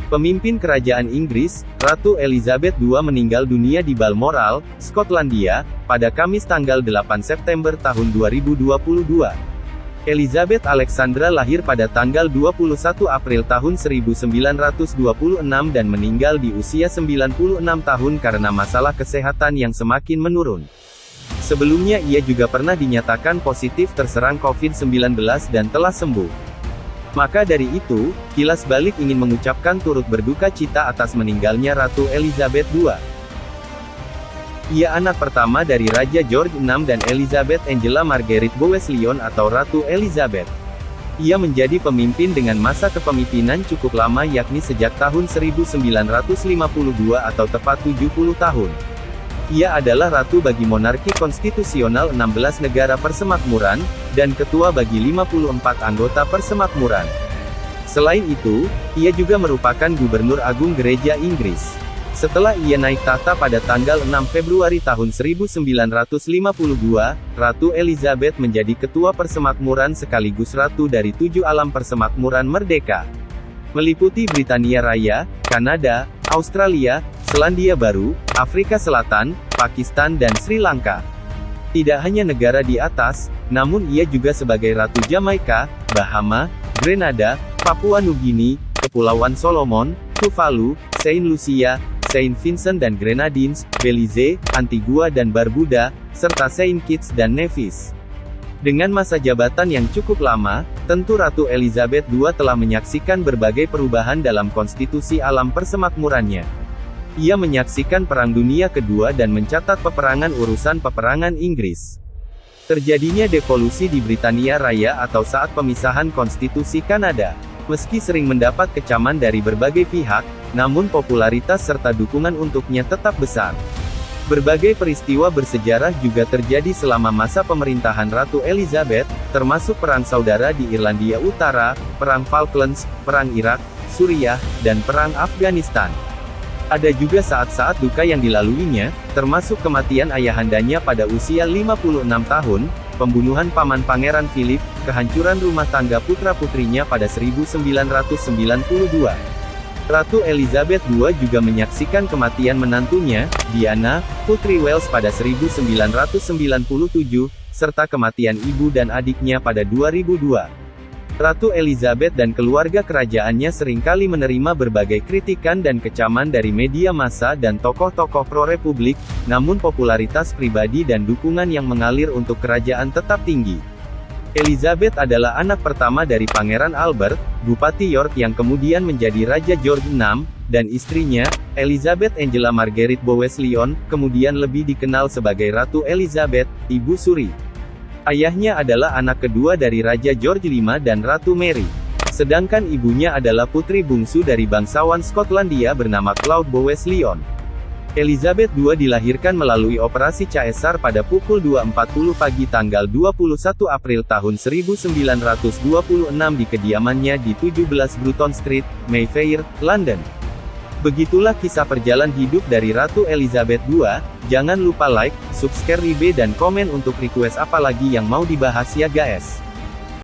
Pemimpin Kerajaan Inggris, Ratu Elizabeth II meninggal dunia di Balmoral, Skotlandia, pada Kamis tanggal 8 September tahun 2022. Elizabeth Alexandra lahir pada tanggal 21 April tahun 1926 dan meninggal di usia 96 tahun karena masalah kesehatan yang semakin menurun. Sebelumnya ia juga pernah dinyatakan positif terserang COVID-19 dan telah sembuh. Maka dari itu, Kilas Balik ingin mengucapkan turut berduka cita atas meninggalnya Ratu Elizabeth II. Ia anak pertama dari Raja George VI dan Elizabeth Angela Margaret Bowes-Lyon atau Ratu Elizabeth. Ia menjadi pemimpin dengan masa kepemimpinan cukup lama yakni sejak tahun 1952 atau tepat 70 tahun. Ia adalah ratu bagi monarki konstitusional 16 negara persemakmuran, dan ketua bagi 54 anggota persemakmuran. Selain itu, ia juga merupakan gubernur agung gereja Inggris. Setelah ia naik tahta pada tanggal 6 Februari tahun 1952, Ratu Elizabeth menjadi ketua persemakmuran sekaligus ratu dari 7 alam persemakmuran merdeka. Meliputi Britania Raya, Kanada, Australia, Selandia Baru, Afrika Selatan, Pakistan dan Sri Lanka. Tidak hanya negara di atas, namun ia juga sebagai Ratu Jamaika, Bahama, Grenada, Papua Nugini, Kepulauan Solomon, Tuvalu, Saint Lucia, Saint Vincent dan Grenadines, Belize, Antigua dan Barbuda, serta Saint Kitts dan Nevis. Dengan masa jabatan yang cukup lama, tentu Ratu Elizabeth II telah menyaksikan berbagai perubahan dalam konstitusi alam persemakmurannya. Ia menyaksikan Perang Dunia Kedua dan mencatat peperangan urusan peperangan Inggris. Terjadinya devolusi di Britania Raya atau saat pemisahan konstitusi Kanada. Meski sering mendapat kecaman dari berbagai pihak, namun popularitas serta dukungan untuknya tetap besar. Berbagai peristiwa bersejarah juga terjadi selama masa pemerintahan Ratu Elizabeth, termasuk Perang Saudara di Irlandia Utara, Perang Falklands, Perang Irak, Suriah, dan Perang Afghanistan. Ada juga saat-saat duka yang dilaluinya, termasuk kematian ayahandanya pada usia 56 tahun, pembunuhan paman Pangeran Philip, kehancuran rumah tangga putra-putrinya pada 1992. Ratu Elizabeth II juga menyaksikan kematian menantunya, Diana, Putri Wales pada 1997, serta kematian ibu dan adiknya pada 2002. Ratu Elizabeth dan keluarga kerajaannya seringkali menerima berbagai kritikan dan kecaman dari media massa dan tokoh-tokoh pro-republik, namun popularitas pribadi dan dukungan yang mengalir untuk kerajaan tetap tinggi. Elizabeth adalah anak pertama dari Pangeran Albert, Bupati York yang kemudian menjadi Raja George VI, dan istrinya, Elizabeth Angela Margaret Bowes-Lyon, kemudian lebih dikenal sebagai Ratu Elizabeth, Ibu Suri. Ayahnya adalah anak kedua dari Raja George V dan Ratu Mary. Sedangkan ibunya adalah putri bungsu dari bangsawan Skotlandia bernama Claude Bowes-Lyon. Elizabeth II dilahirkan melalui operasi caesar pada pukul 2.40 pagi tanggal 21 April tahun 1926 di kediamannya di 17 Bruton Street, Mayfair, London. Begitulah kisah perjalanan hidup dari Ratu Elizabeth II. Jangan lupa like, subscribe dan komen untuk request apa lagi yang mau dibahas ya guys.